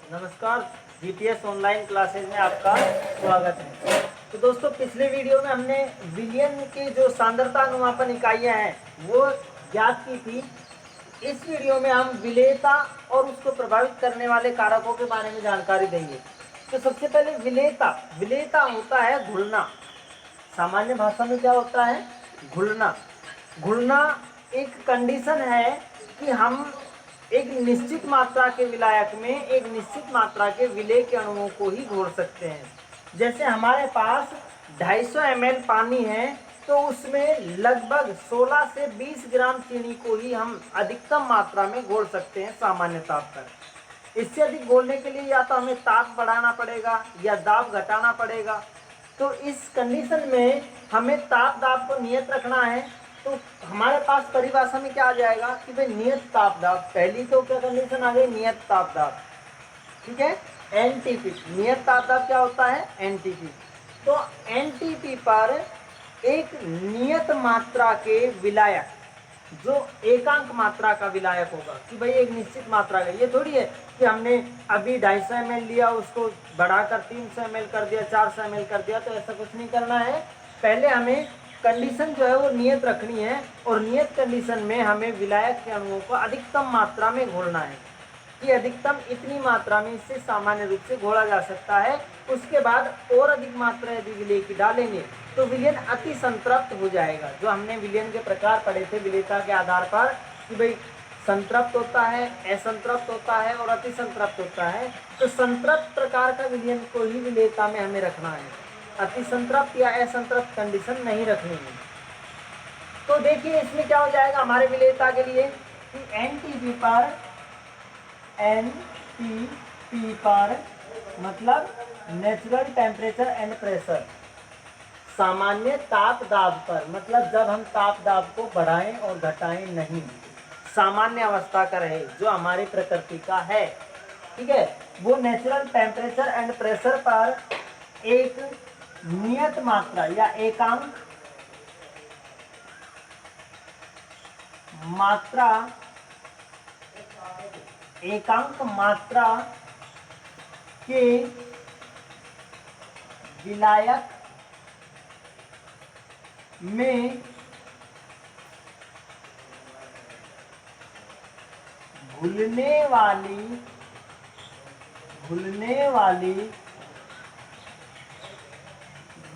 नमस्कार। GPS online classes में आपका स्वागत है। तो दोस्तों, पिछले वीडियो में हमने विलयन की जो सांद्रता अनुमापन इकाइयां हैं वो ज्ञात की थी। इस वीडियो में हम विलेयता और उसको प्रभावित करने वाले कारकों के बारे में जानकारी देंगे। तो सबसे पहले विलेयता विलेयता होता है घुलना। सामान्य भाषा में क्या होता है? घुलना। घुलना एक कंडीशन है कि हम एक निश्चित मात्रा के विलायक में एक निश्चित मात्रा के विलेय के अणुओं को ही घोल सकते हैं। जैसे हमारे पास 250 ml पानी है, तो उसमें लगभग 16 से 20 ग्राम चीनी को ही हम अधिकतम मात्रा में घोल सकते हैं सामान्य ताप पर। इससे अधिक घोलने के लिए या तो हमें ताप बढ़ाना पड़ेगा या दाब घटाना पड़ेगा। तो इस कंडीशन में हमें ताप दाब को नियत रखना है। तो हमारे पास परिभाषा में क्या आ जाएगा कि भाई नियत ताप दाब। पहली तो क्या कंडीशन आ गई? नियत ताप दाब। ठीक है, एनटीपी। नियत ताप दाब क्या होता है? एनटीपी। तो एनटीपी पर एक नियत मात्रा के विलायक, जो एकांक मात्रा का विलायक होगा कि भाई एक निश्चित मात्रा का। ये थोड़ी है कि हमने अभी 250 ml लिया, उसको बढ़ाकर 300 ml कर दिया, 400 ml कर दिया। तो ऐसा कुछ नहीं करना है। पहले हमें कंडीशन जो है वो नियत रखनी है, और नियत कंडीशन में हमें विलायक के अणुओं को अधिकतम मात्रा में घोलना है कि अधिकतम इतनी मात्रा में इससे सामान्य रूप से घोला जा सकता है। उसके बाद और अधिक मात्रा यदि विलेय की डालेंगे तो विलयन अति संतृप्त हो जाएगा। जो हमने विलयन के प्रकार पढ़े थे विलेयता के आधार पर कि भाई संतृप्त होता है, असंतृप्त होता है और अति संतृप्त होता है। तो संतृप्त प्रकार का विलयन को ही विलेयता में हमें रखना है, अति संतृप्त या असंतृप्त कंडीशन नहीं रखनी है। तो देखिए इसमें क्या हो जाएगा हमारे विलेयता के लिए कि एनटीपी पर मतलब नेचुरल टेम्परेचर एंड प्रेशर, सामान्य ताप दाब पर, मतलब जब हम ताप दाब को बढ़ाएं और घटाएं नहीं, सामान्य अवस्था का रहे जो हमारी प्रकृति का है। ठीक है, वो नेचुरल टेम्परेचर एंड प्रेशर पर एक नियत मात्रा या एकांक मात्रा के विलायक में घुलने वाली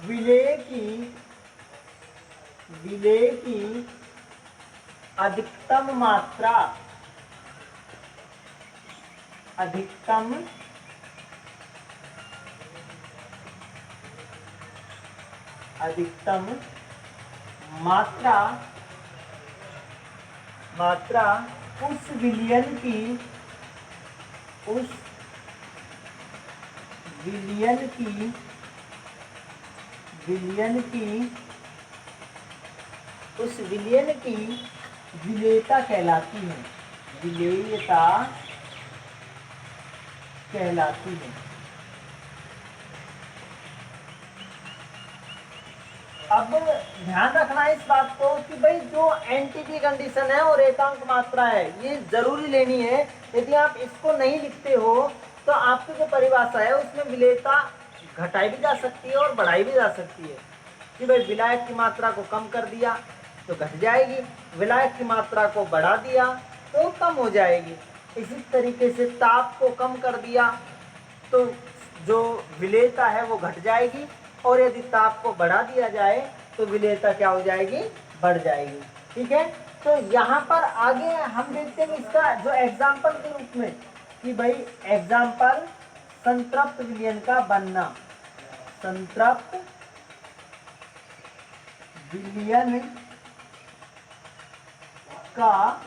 विलेय की अधिकतम मात्रा उस विलयन की विलेयता कहलाती है। अब ध्यान रखना इस बात को कि भाई जो एनटीपी कंडीशन है और एकांक मात्रा है ये जरूरी लेनी है। यदि आप इसको नहीं लिखते हो तो आपकी जो परिभाषा है उसमें विलेयता घटाई भी जा सकती है और बढ़ाई भी जा सकती है कि भाई विलायक की मात्रा को कम कर दिया तो घट जाएगी, विलायक की मात्रा को बढ़ा दिया तो कम हो जाएगी। इसी तरीके से ताप को कम कर दिया तो जो विलेयता है वो घट जाएगी, और यदि ताप को बढ़ा दिया जाए तो विलेयता क्या हो जाएगी? बढ़ जाएगी। ठीक है, तो यहाँ पर आगे हम देखते हैं इसका जो एग्जाम्पल के रूप में कि भाई एग्जाम्पल संतृप्त विलयन का बनना। संतृप्त विलयन का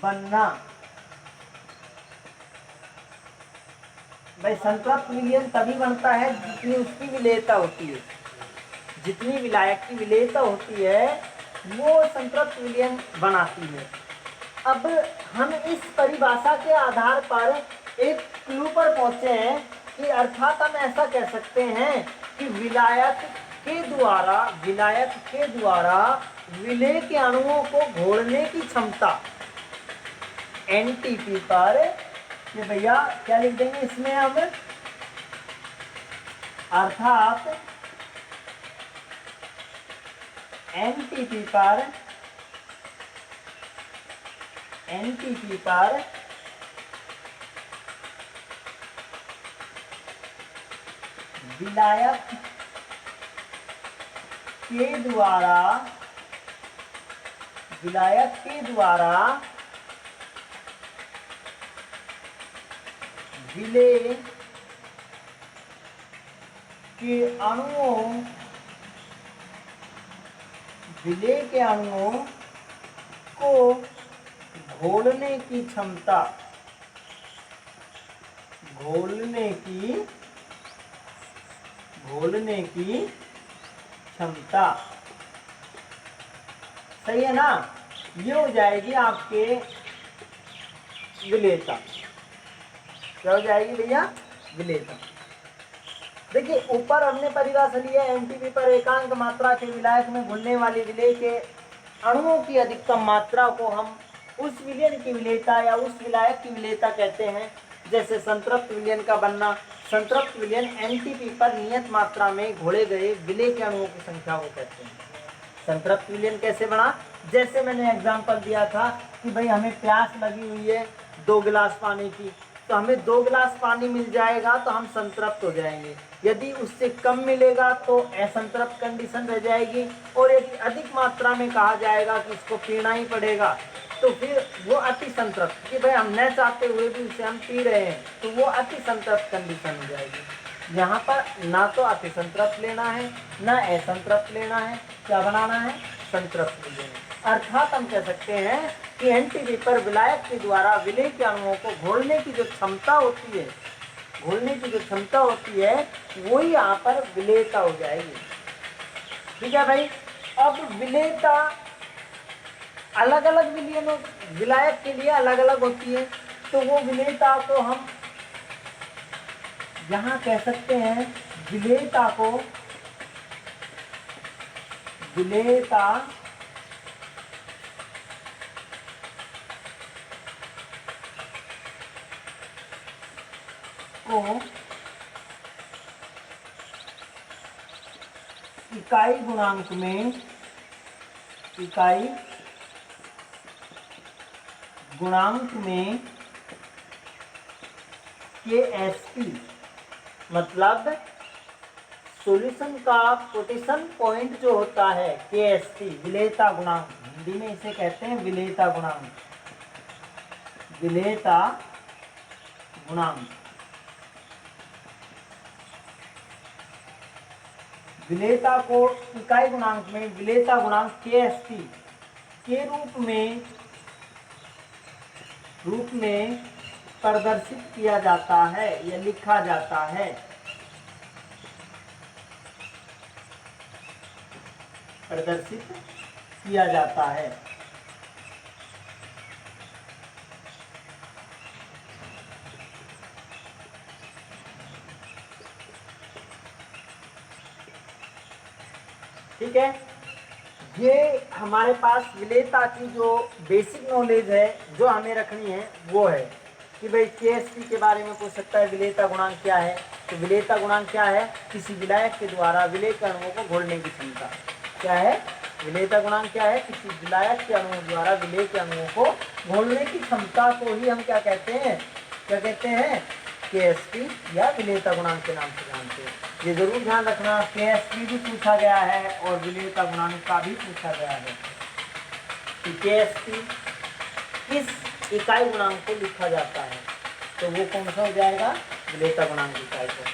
बनना। भाई संतृप्त विलयन तभी बनता है जितनी उसकी विलेयता होती है, जितनी विलायक की विलेयता होती है वो संतृप्त विलयन बनाती है। अब हम इस परिभाषा के आधार पर एक क्लू पर पहुंचे हैं कि अर्थात हम ऐसा कह सकते हैं कि विलायक के द्वारा विलेय के अणुओं को घोलने की क्षमता एनटीपी पर कि भैया क्या लिख देंगे इसमें हम, अर्थात एनटीपी पर विलायक के द्वारा विलेय के अणुओं को घोलने की क्षमता सही है ना। ये हो जाएगी आपके विलेयता। क्या हो जाएगी भैया? विलेयता। देखिए ऊपर हमने परिभाषा ली है, एनटीपी पर एकांक मात्रा के विलायक में घुलने वाली विलेय के अणुओं की अधिकतम मात्रा को हम उस विलयन की विलेयता या उस विलायक की विलेयता कहते हैं। जैसे संतृप्त विलयन का बनना, संतृप्त विलयन एनटीपी पर नियत मात्रा में घोले गए विलेय के अणुओं की संख्या को कहते हैं। संतृप्त विलयन कैसे बना? जैसे मैंने एग्जांपल दिया था कि भाई हमें प्यास लगी हुई है 2 गिलास पानी की, तो हमें 2 गिलास पानी मिल जाएगा तो हम संतृप्त हो जाएंगे। यदि उससे कम मिलेगा तो असंतृप्त कंडीशन रह जाएगी, और यदि अधिक मात्रा में कहा जाएगा कि इसको पीना ही पड़ेगा तो फिर वो अति संतृप्त, कि भाई हम न चाहते हुए भी उसे हम पी रहे हैं, तो वो अति संतृप्त कंडीशन हो जाएगी। यहाँ पर ना तो अति संतृप्त लेना है ना असंतृप्त लेना है, क्या बनाना है? संतृप्त लेना। अर्थात हम कह सकते हैं कि एनटीपी पर विलायक के द्वारा विलेय के अणुओं को घोलने की जो क्षमता होती है, वही यहाँ पर विलेयता हो जाएगी। ठीक है भाई। अब विलेयता अलग अलग विलायक के लिए अलग अलग होती है, तो वो विलेयता को हम यहाँ कह सकते हैं विलेयता को इकाई गुणांक में KSP, मतलब सॉल्यूशन का पोटेंशियल पॉइंट जो होता है KSP, विलेयता गुणांक, हिंदी में इसे कहते हैं विलेयता गुणांक। विलेयता को इकाई गुणांक में विलेयता गुणांक KSP के रूप में प्रदर्शित किया जाता है या लिखा जाता है। ठीक है। ये हमारे पास विलेयता की जो बेसिक नॉलेज है जो हमें रखनी है वो है कि भाई KSP के बारे में पूछ सकता है विलेयता गुणांक क्या है। तो विलेयता गुणांक क्या है? किसी विलायक के द्वारा विलेय के अणुओं को घोलने की क्षमता। क्या है? विलेयता गुणांक क्या है? किसी विलायक के अणुओं द्वारा विलेय के अणुओं को घोलने की क्षमता को ही हम क्या कहते हैं? KSP या विलेयता गुणांक के नाम से जानते हैं। ये जरूर ध्यान रखना, KSP भी पूछा गया है और विलेयता गुणांक का भी पूछा गया है कि KSP किस इकाई गुणांक को लिखा जाता है, तो वो कौन सा हो जाएगा? विलेयता गुणांक इकाई को।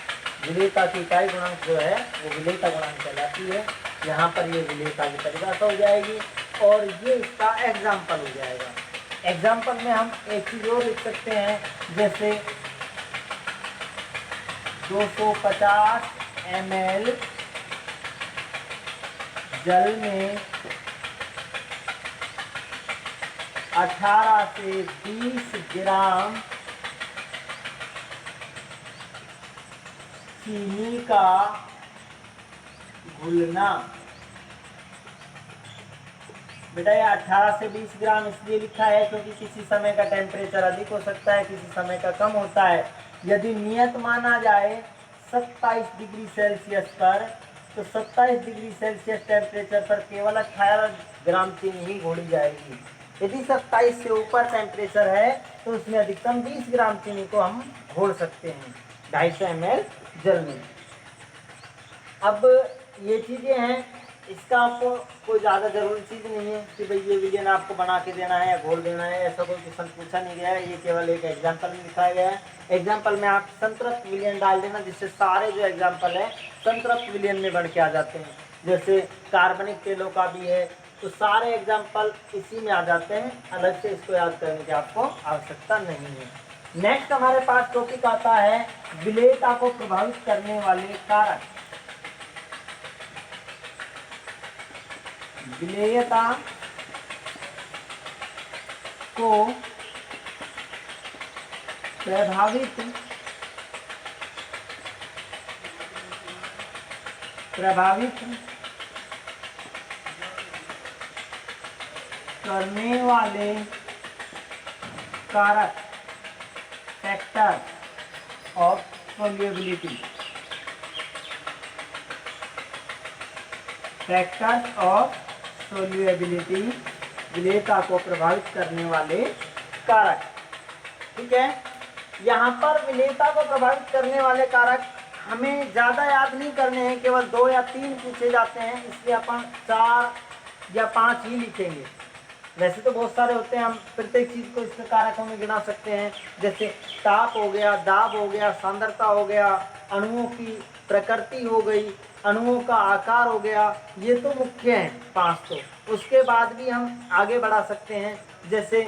विलेयता की इकाई गुणांक जो है वो विलेयता गुणांक कहलाती है। यहाँ पर ये विलेयता की परिभाषा हो जाएगी और ये इसका एग्जाम्पल हो जाएगा। एग्जाम्पल में हम एक चीज और लिख सकते हैं, जैसे 250 ml जल में 18 से 20 ग्राम चीनी का घुलना बेटा ये 18 से 20 ग्राम इसलिए लिखा है क्योंकि किसी समय का टेम्परेचर अधिक हो सकता है, किसी समय का कम होता है। यदि नियत माना जाए 27 डिग्री सेल्सियस पर, तो 27 डिग्री सेल्सियस टेम्परेचर पर केवल 18 ग्राम चीनी ही घोली जाएगी। यदि 27 से ऊपर टेम्परेचर है तो उसमें अधिकतम 20 ग्राम चीनी को हम घोल सकते हैं 250 ml जल में। अब ये चीज़ें हैं, इसका आपको कोई ज़्यादा ज़रूरी चीज़ नहीं है कि भाई ये विलियन आपको बना के देना है या घोल देना है, ऐसा कोई क्वेश्चन पूछा नहीं गया है। ये केवल एक एग्जाम्पल में दिखाया गया है। एग्जाम्पल में आप संतृप्त विलियन डाल देना, जिससे सारे जो एग्जाम्पल है संतृप्त विलियन में बन के आ जाते हैं। जैसे कार्बनिक तेलों का भी है, तो सारे एग्जाम्पल इसी में आ जाते हैं, अलग से इसको याद करने की आपको आवश्यकता नहीं है। नेक्स्ट हमारे पास टॉपिक आता है विलेयता को प्रभावित करने वाले कारक। विलेयता को प्रभावित करने वाले कारक, factor of solubility. Factors of solubility, विलेयता को प्रभावित करने वाले कारक। ठीक है, यहाँ पर विलेयता को प्रभावित करने वाले कारक हमें ज़्यादा याद नहीं करने हैं, केवल 2 या 3 पूछे जाते हैं, इसलिए अपन 4 या 5 ही लिखेंगे। वैसे तो बहुत सारे होते हैं, हम प्रत्येक चीज़ को इसके कारकों में गिना सकते हैं। जैसे ताप हो गया, दाब हो गया, सांद्रता हो गया, अणुओं की प्रकृति हो गई, अणुओं का आकार हो गया, ये तो मुख्य हैं 5। तो उसके बाद भी हम आगे बढ़ा सकते हैं, जैसे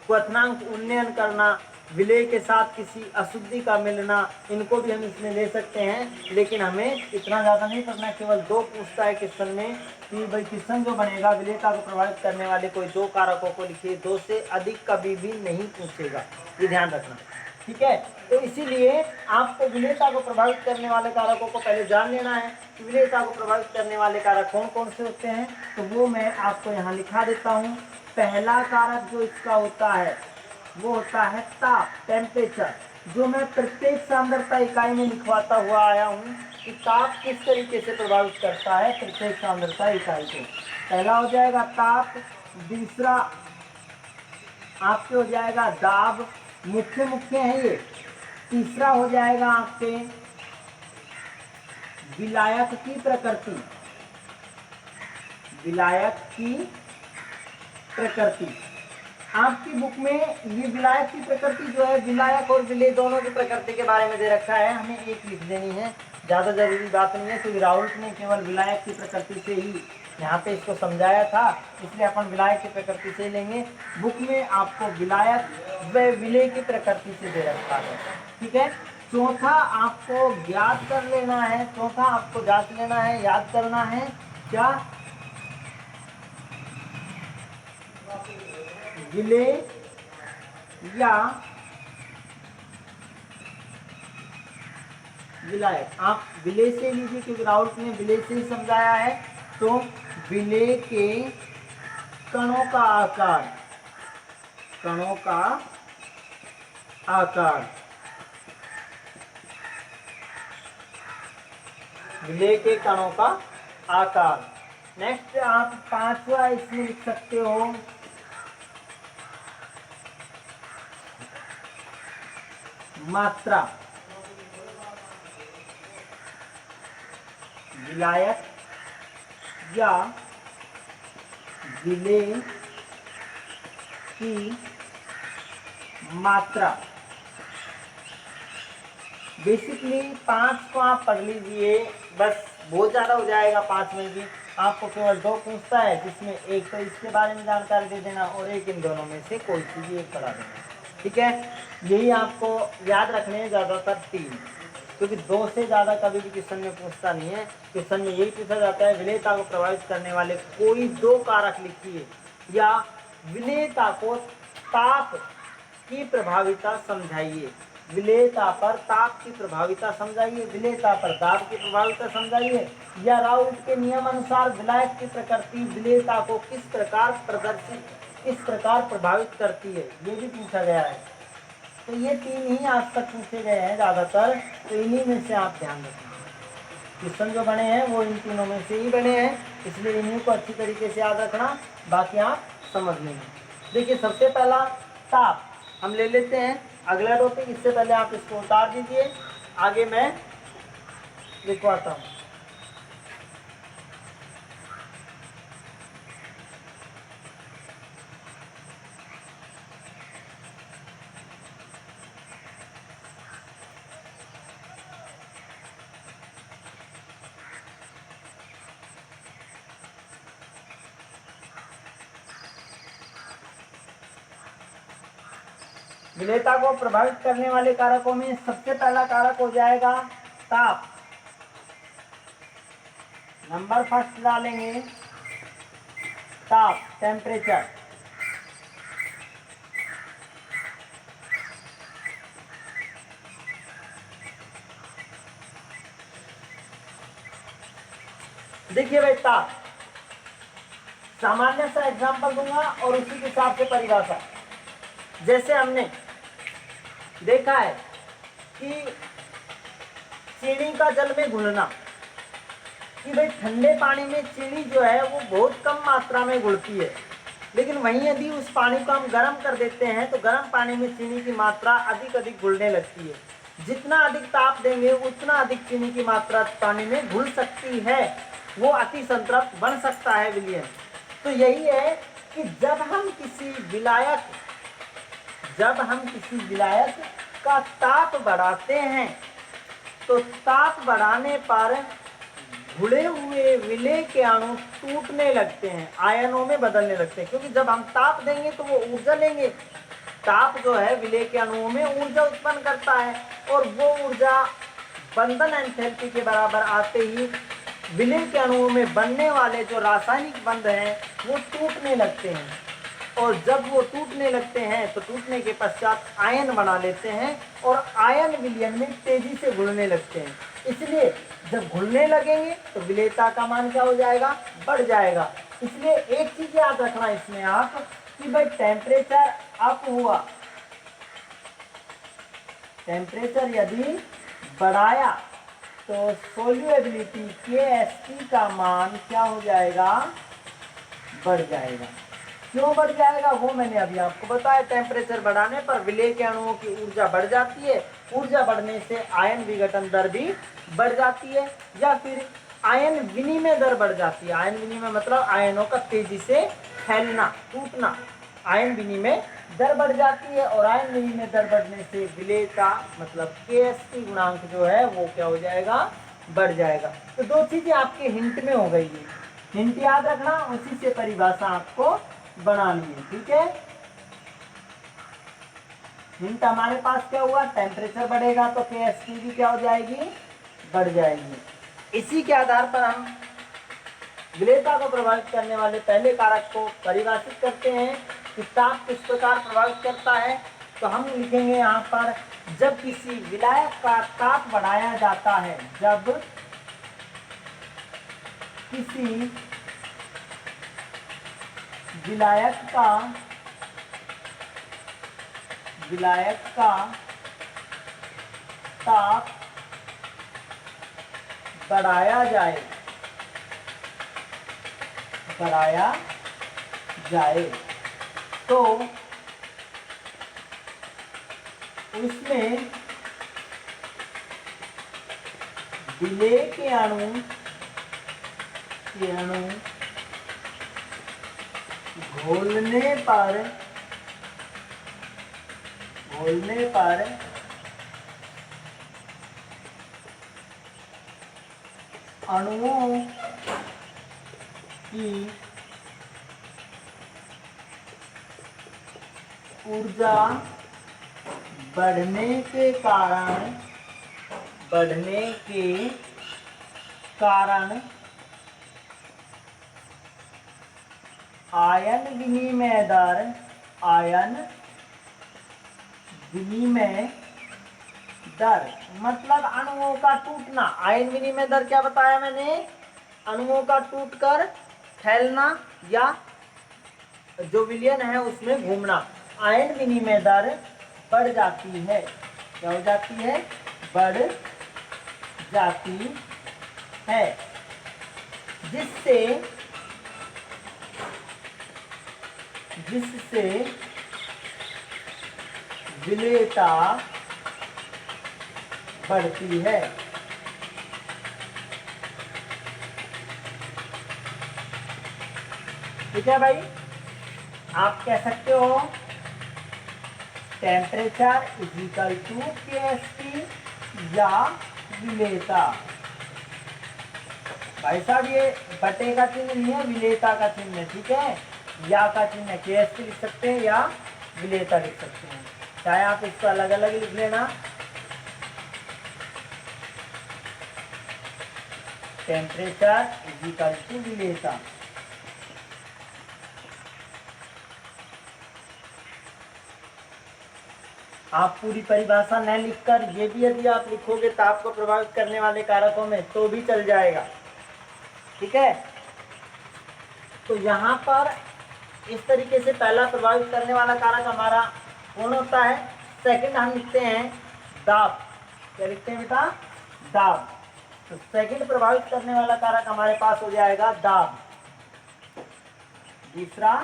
क्वथनांक उन्नयन करना, विलेय के साथ किसी अशुद्धि का मिलना, इनको भी हम इसमें ले सकते हैं। लेकिन हमें इतना ज़्यादा नहीं करना, केवल 2 पूछता है क्वेश्चन में कि भाई क्वेश्चन जो बनेगा विलेयता को प्रभावित करने वाले कोई 2 कारकों को लिखिए, 2 से अधिक कभी भी नहीं पूछेगा, ये ध्यान रखना। ठीक है, तो इसीलिए आपको विलेयता को प्रभावित करने वाले कारकों को पहले जान लेना है कि विलेयता को प्रभावित करने वाले कारक कौन कौन से होते हैं। तो वो मैं आपको यहाँ लिखा देता हूँ। पहला कारक जो इसका होता है वो होता है ताप, टेम्परेचर, जो मैं प्रत्येक सांद्रता इकाई में लिखवाता हुआ आया हूँ कि ताप किस तरीके से प्रभावित करता है प्रत्येक सांद्रता इकाई को। पहला हो जाएगा ताप, दूसरा आपके हो जाएगा दाब, मुख्य है ये। तीसरा हो जाएगा आपके विलायक की प्रकृति, आपकी बुक में ये विलायक की प्रकृति जो है, विलायक और विलेय दोनों की प्रकृति के बारे में दे रखा है, हमें एक लिख देनी है, ज़्यादा जरूरी बात नहीं है। तो राउल्ट ने केवल विलायक की प्रकृति से ही यहाँ पे इसको समझाया था, इसलिए अपन विलायक की प्रकृति से लेंगे। बुक में आपको विलायक व विलेय की प्रकृति से दे रखा है। ठीक है, चौथा आपको ज्ञात कर लेना है, चौथा आपको जांच लेना है, याद करना है क्या, विलेय या विलायक। आप विलेय से लीजिए क्योंकि राउल्ट ने विलेय से ही समझाया है। तो विलेय के कणों का आकार, विलेय के कणों का आकार। नेक्स्ट आप 5वां इसमें लिख सकते हो मात्रा। विलायक या विलेय की मात्रा। बेसिकली 5 को आप पढ़ लीजिए, बस बहुत ज़्यादा हो जाएगा 5 में भी। आपको केवल 2 पूछता है, जिसमें एक तो इसके बारे में जानकारी दे देना और एक इन दोनों में से कोई चीज़ एक पढ़ा देना। ठीक है, यही आपको याद रखने हैं, ज़्यादातर 3, क्योंकि 2 से ज़्यादा कभी भी क्वेश्चन में पूछता नहीं है। क्वेश्चन में यही पूछा जाता है विलेयता को प्रभावित करने वाले कोई 2 कारक लिखिए, या विलेयता को ताप की प्रभाविता समझाइए। विलेयता पर ताप की प्रभाविता समझाइए, विलेयता पर दाब की प्रभाविता समझाइए, या राउल्ट के नियम अनुसार विलायक की प्रकृति विलेयता को किस प्रकार प्रभावित करती है, ये भी पूछा गया है। तो ये 3 ही आज तक पूछे गए हैं ज़्यादातर, तो इन्हीं में से आप ध्यान रखें। क्वेश्चन जो बने हैं वो इन तीनों में से ही बने हैं, इसलिए इन्हीं को अच्छी तरीके से याद रखना, बाकी आप समझ लेंगे। देखिए सबसे पहला ताप हम ले लेते हैं, अगला टॉपिक, इससे पहले आप इसको उतार दीजिए, आगे मैं लिखवाता हूँ। विलेयता को प्रभावित करने वाले कारकों में सबसे पहला कारक हो जाएगा ताप। नंबर फर्स्ट डालेंगे ताप, टेम्परेचर। देखिए भाई ताप, सामान्य सा एग्जांपल दूंगा और उसी के हिसाब से परिभाषा। जैसे हमने देखा है कि चीनी का जल में घुलना, कि भाई ठंडे पानी में चीनी जो है वो बहुत कम मात्रा में घुलती है, लेकिन वहीं यदि उस पानी को हम गर्म कर देते हैं तो गर्म पानी में चीनी की मात्रा अधिक घुलने लगती है। जितना अधिक ताप देंगे उतना अधिक चीनी की मात्रा पानी में घुल सकती है, वो अति संतृप्त बन सकता है विलयन। तो यही है कि जब हम किसी विलायक का ताप बढ़ाते हैं तो ताप बढ़ाने पर घुले हुए विलेय के अणु टूटने लगते हैं, आयनों में बदलने लगते हैं, क्योंकि जब हम ताप देंगे तो वो ऊर्जा लेंगे। ताप जो है विलेय के अणुओं में ऊर्जा उत्पन्न करता है, और वो ऊर्जा बंधन एंथैल्पी के बराबर आते ही विलेय के अणुओं में बनने वाले जो रासायनिक बंध हैं वो टूटने लगते हैं, और जब वो टूटने लगते हैं तो टूटने के पश्चात आयन बना लेते हैं, और आयन विलयन में तेजी से घुलने लगते हैं। इसलिए जब घुलने लगेंगे तो विलेयता का मान क्या हो जाएगा, बढ़ जाएगा। इसलिए एक चीज याद रखना इसमें आप, कि भाई टेम्परेचर अप हुआ, टेम्परेचर यदि बढ़ाया तो सोल्यूबिलिटी KST का मान क्या हो जाएगा, बढ़ जाएगा। क्यों बढ़ जाएगा वो मैंने अभी आपको बताया। टेम्परेचर बढ़ाने पर विलेय के अणुओं की ऊर्जा बढ़ जाती है, ऊर्जा बढ़ने से आयन विघटन दर भी बढ़ जाती है, या फिर आयन विनिमय दर बढ़ जाती है। आयन विनिमय मतलब आयनों का तेजी से फैलना, टूटना, आयन विनिमय दर बढ़ जाती है, और आयन विनिमय दर बढ़ने से विलेयता मतलब KST गुणांक जो है वो क्या हो जाएगा, बढ़ जाएगा। तो दो चीजें आपके हिंट में हो गई है, हिंट याद रखना, उसी से परिभाषा आपको बनानी है, ठीक है। हिंट हमारे पास क्या हुआ, टेम्परेचर बढ़ेगा तो KST भी क्या हो जाएगी, बढ़ जाएगी। इसी के आधार पर हम विलेयता को प्रभावित करने वाले पहले कारक को परिभाषित करते हैं कि ताप किस प्रकार प्रभावित करता है। तो हम लिखेंगे यहाँ पर, जब किसी विलायक का ताप बढ़ाया जाता है, जब किसी विलायक का ताप बढ़ाया जाए तो उसमें विलेय के अणु घोलने पर अणुओं की ऊर्जा बढ़ने के कारण आयन विनिमय दर मतलब अणुओं का टूटना। आयन विनिमय दर क्या बताया मैंने? अणुओं का टूटकर फैलना या जो विलयन है उसमें घूमना। आयन विनिमय दर बढ़ जाती है। क्या हो जाती है? बढ़ जाती है, जिससे जिससे विलेयता बढ़ती है। ठीक है भाई, आप कह सकते हो temperature is equal to KST या विलेयता। भाई साहब ये बटे का चिन्ह नहीं है, विलेयता का चिन्ह है। ठीक है, या का चिन्ह है, केएसटी लिख सकते हैं या विलेयता लिख सकते हैं, चाहे आप इसको अलग अलग लिख लेना। टेम्परेचर इज इक्वल टू विलेयता। आप पूरी परिभाषा न लिखकर ये भी यदि आप लिखोगे ताप को प्रभावित करने वाले कारकों में तो भी चल जाएगा। ठीक है, तो यहाँ पर इस तरीके से पहला प्रभावित करने वाला कारक हमारा कौन होता है? सेकंड हम लिखते हैं दाब। क्या लिखते हैं बेटा? दाब। तो सेकंड प्रभावित करने वाला कारक हमारे पास हो जाएगा दाब। दूसरा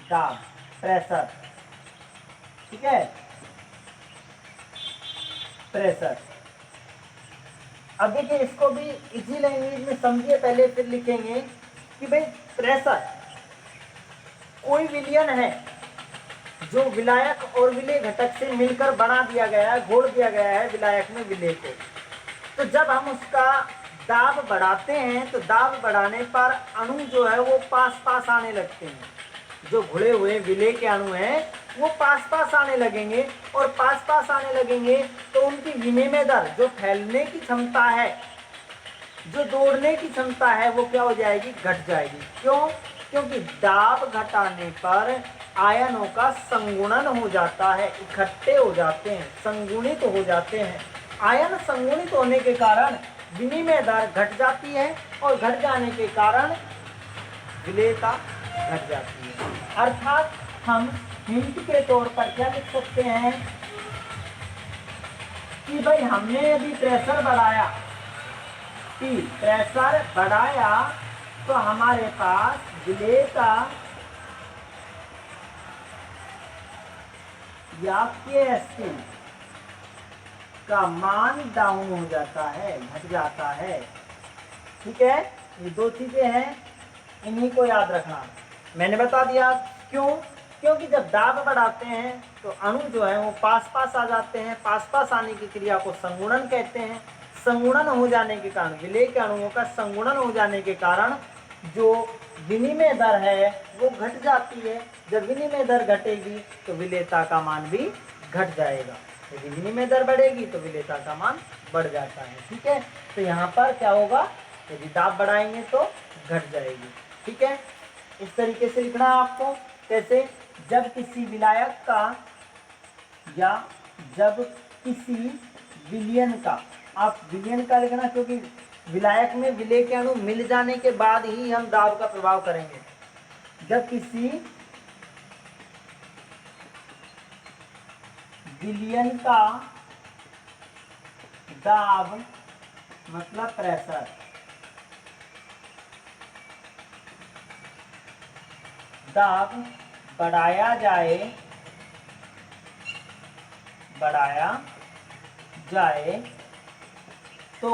दाब, प्रेशर। ठीक है, प्रेशर। अब देखिए इसको भी इजी लैंग्वेज में समझिए पहले, फिर लिखेंगे कि भाई प्रेशर कोई विलयन है जो विलायक और विलेय घटक से मिलकर बना दिया गया है, घोल दिया गया है विलायक में विलेय को। तो जब हम उसका दाब बढ़ाते हैं तो दाब बढ़ाने पर अणु जो है वो पास पास आने लगते हैं। जो घुले हुए विलेय के अणु हैं वो पास पास आने लगेंगे, और पास पास आने लगेंगे तो उनकी विनिमय दर, जो फैलने की क्षमता है, जो दौड़ने की क्षमता है, वो क्या हो जाएगी? घट जाएगी। क्यों? क्योंकि दाब घटाने पर आयनों का संगुणन हो जाता है, इकट्ठे हो जाते हैं, संगुणित हो जाते हैं। आयन संगुणित होने के कारण विनिमय दर घट जाती है, और घट जाने के कारण विलेयता घट जाती है। अर्थात हम हिंट के तौर पर क्या लिख सकते हैं कि भाई हमने यदि प्रेशर बढ़ाया, कि प्रेशर बढ़ाया तो हमारे पास विलेयता या केएसटी का मान डाउन हो जाता है, घट जाता है। ठीक है, ये दो चीजें हैं, इन्हीं को याद रखना। मैंने बता दिया क्यों? क्योंकि जब दाब बढ़ाते हैं तो अणु जो है वो पास पास आ जाते हैं। पास पास आने की क्रिया को संगुणन कहते हैं। संगुणन हो जाने के कारण, विलेय के अणुओं का संगुणन हो जाने के कारण जो विनिमय दर है वो घट जाती है। जब विनिमय दर घटेगी तो विलेयता का मान भी घट जाएगा। यदि विनिमय दर बढ़ेगी तो विलेयता का मान बढ़ जाता है। ठीक है, तो यहाँ पर क्या होगा? यदि दाब बढ़ाएंगे तो घट जाएगी। ठीक है, इस तरीके से लिखना है आपको। कैसे? जब किसी विलायक का या जब किसी विलयन का, आप विलयन का लिखना क्योंकि विलायक में विलेय के अणु मिल जाने के बाद ही हम दाब का प्रभाव करेंगे। जब किसी विलयन का दाब मतलब प्रेशर, दाब बढ़ाया जाए तो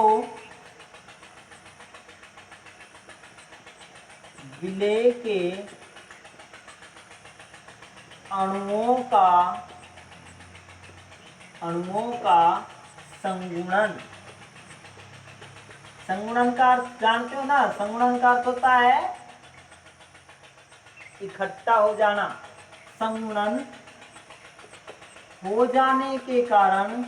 विलेय के अणुओं का संगुणन, संगुणन का अर्थ जानते हो ना? संगुणन का अर्थ होता है इकट्ठा हो जाना। संगुणन हो जाने के कारण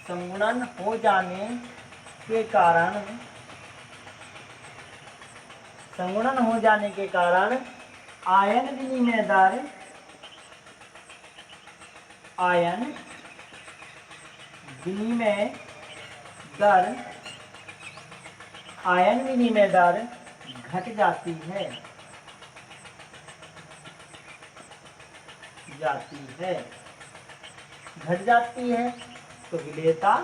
संगुणन हो जाने के कारण संगुणन हो जाने के कारण आयन विनिमय दर आयन विनिमय दर घट जाती है घट जाती है। तो विलेयता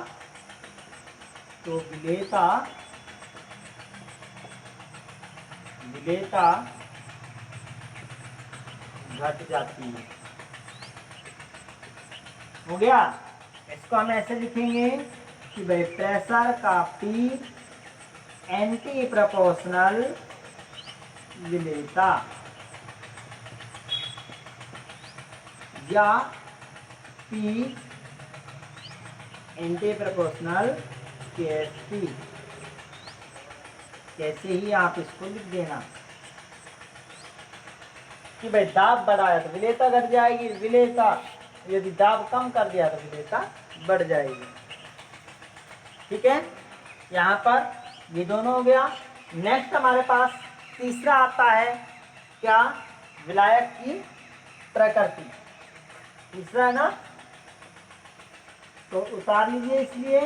घट जाती है। हो गया। इसको हम ऐसे लिखेंगे कि भाई प्रेशर का पी एंटी प्रोपोर्शनल विलेयता या पी एंटी प्रोपोर्शनल केएसपी, कैसे ही आप इसको लिख देना कि भाई दाब बढ़ाया तो विलेयता घट जाएगी, विलेयता यदि दाब कम कर दिया तो विलेयता बढ़ जाएगी। ठीक है, यहाँ पर ये दोनों हो गया। नेक्स्ट हमारे पास तीसरा आता है क्या, विलायक की प्रकृति। तीसरा है ना, तो उतार लीजिए। इसलिए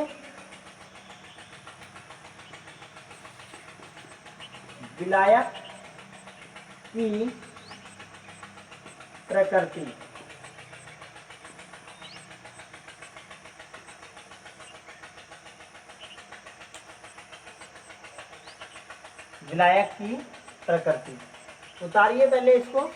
विलायक की प्रकृति। विलायक की प्रकृति उतारिए पहले इसको।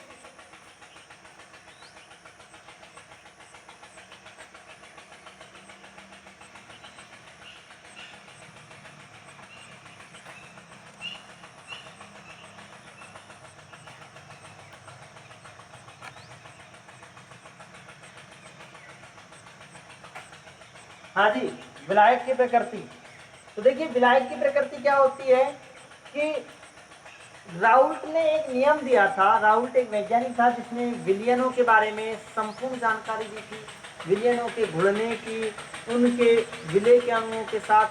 हाँ जी, विलायक की प्रकृति। तो देखिए विलायक की प्रकृति क्या होती है कि राउल्ट ने एक नियम दिया था। राउल्ट एक वैज्ञानिक था जिसने विलयनों के बारे में संपूर्ण जानकारी दी थी, विलयनों के घुलने की, उनके विलय के अणुओं के साथ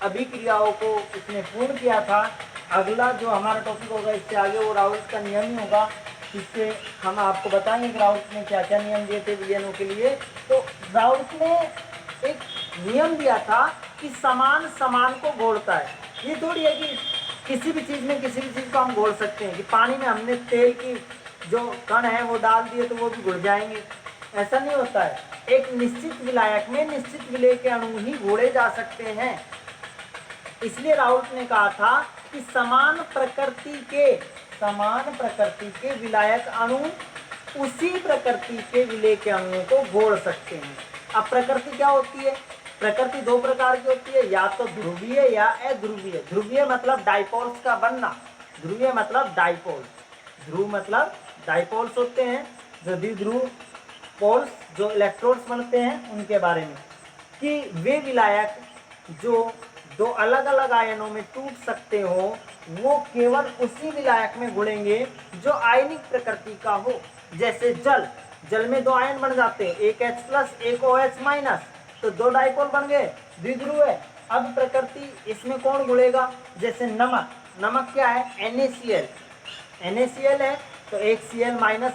अभिक्रियाओं को उसने पूर्ण किया था। अगला जो हमारा टॉपिक होगा इससे आगे वो राउल्ट का नियम ही होगा, जिससे हम आपको बताएंगे कि राउल्ट ने क्या क्या नियम दिए थे विलयनों के लिए। तो राउल्ट ने एक नियम दिया था कि समान समान को घोलता है। ये थोड़ी है कि किसी भी चीज़ में किसी भी चीज़ को हम घोल सकते हैं कि पानी में हमने तेल की जो कण है वो डाल दिए तो वो भी घुल जाएंगे, ऐसा नहीं होता है। एक निश्चित विलायक में निश्चित विलेय के अणु ही घोले जा सकते हैं। इसलिए राउल्ट ने कहा था कि समान प्रकृति के विलायक अणु उसी प्रकृति के विलेय के अणुओं को घोल सकते हैं। अब प्रकृति क्या होती है? प्रकृति दो प्रकार की होती है, या तो ध्रुवीय या अध्रुवीय। ध्रुवीय मतलब डाइपोल्स का बनना, ध्रुवीय मतलब डाइपोल, ध्रुव मतलब डाइपोल्स होते हैं जो द्विध्रुव पोल्स जो इलेक्ट्रोड्स बनते हैं उनके बारे में, कि वे विलायक जो दो अलग अलग आयनों में टूट सकते हो वो केवल उसी विलायक में घुलेंगे जो आयनिक प्रकृति का हो। जैसे जल में दो आयन बन जाते हैं, एक H+ एक OH-, तो दो डाइपोल बन गए, द्विध्रुव है। अब प्रकृति इसमें कौन घुलेगा? जैसे नमक क्या है? NaCl है, तो एक Cl- अणु Na+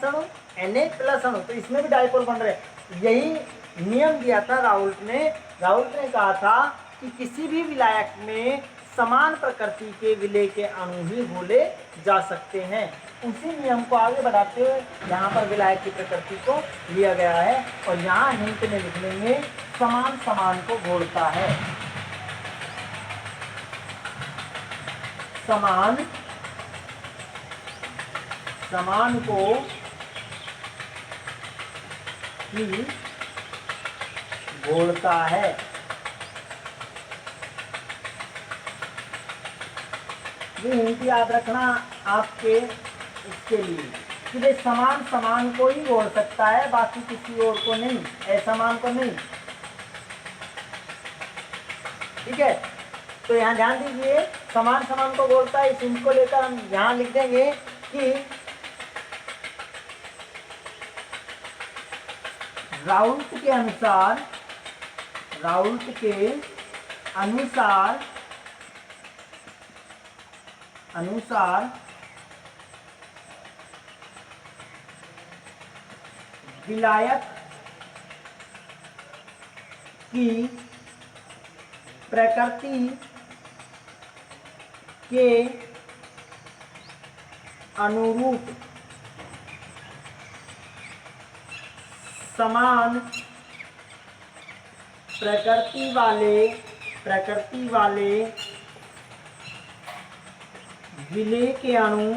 अणु, तो इसमें भी डाइपोल बन रहे। यही नियम दिया था राउल्ट ने कहा था कि किसी भी विलायक में समान प्रकृति के विलेय के अणु ही घोले जा सकते हैं। उसी नियम को आगे बढ़ाते हुए यहाँ पर विलायक की प्रकृति को लिया गया है, और यहाँ हिंट में लिख लेंगे समान समान को घोलता है। समान को ही घोलता है। ये हिंट याद रखना आपके इसके लिए कि वे समान को ही घोल सकता है, बाकी किसी और को नहीं, असमान को नहीं। ठीक है, तो यहाँ ध्यान दीजिए, समान को घोलता है। इस हिंट को लेकर हम यहाँ लिख देंगे कि राउल्ट के अनुसार विलायक की प्रकृति के अनुरूप समान प्रकृति वाले विलेय के अणु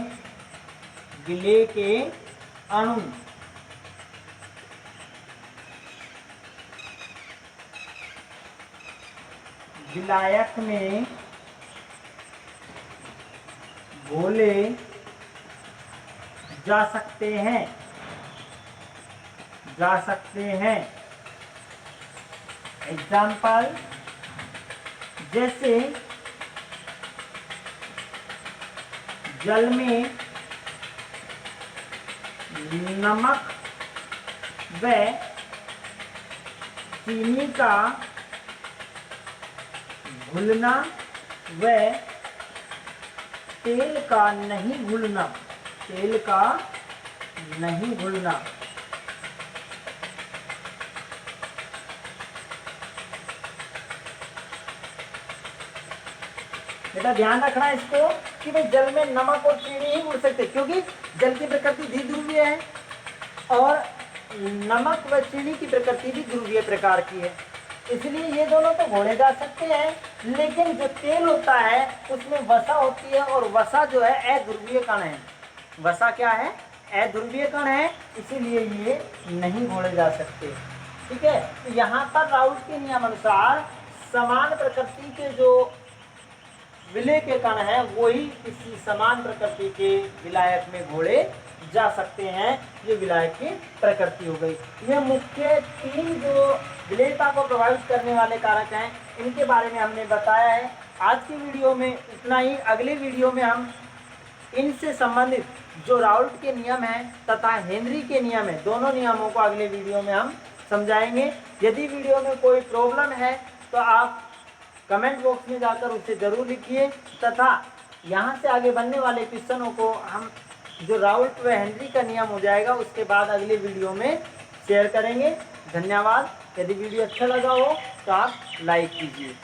विलायक में घोले जा सकते हैं। एग्जाम्पल, जैसे जल में नमक व चीनी का घुलना व तेल का नहीं घुलना। बेटा ध्यान रखना इसको कि भाई जल में नमक और चीनी ही घुल सकते, क्योंकि जल की प्रकृति द्विध्रुवीय है और नमक व चीनी की प्रकृति भी ध्रुवीय प्रकार की है, इसलिए ये दोनों तो घोले जा सकते हैं। लेकिन जो तेल होता है उसमें वसा होती है और वसा जो है अध्रुवीय कण है। वसा क्या है? अध्रुवीय कण है, इसीलिए ये नहीं घोले जा सकते। ठीक है, तो यहाँ पर राउल्ट के नियम अनुसार समान प्रकृति के जो विलेय के कण हैं वही किसी समान प्रकृति के विलायक में घोले जा सकते हैं। ये विलायक की प्रकृति हो गई। ये मुख्य 3 जो विलेयता को प्रभावित करने वाले कारक हैं, इनके बारे में हमने बताया है। आज की वीडियो में इतना ही। अगले वीडियो में हम इनसे संबंधित जो राउल्ट के नियम हैं तथा हेनरी के नियम है, दोनों नियमों को अगले वीडियो में हम समझाएंगे। यदि वीडियो में कोई प्रॉब्लम है तो आप कमेंट बॉक्स में जाकर उसे ज़रूर लिखिए, तथा यहाँ से आगे बनने वाले क्वेश्चनों को हम जो राउल्ट व हेनरी का नियम हो जाएगा उसके बाद अगले वीडियो में शेयर करेंगे। धन्यवाद। यदि वीडियो अच्छा लगा हो तो आप लाइक कीजिए।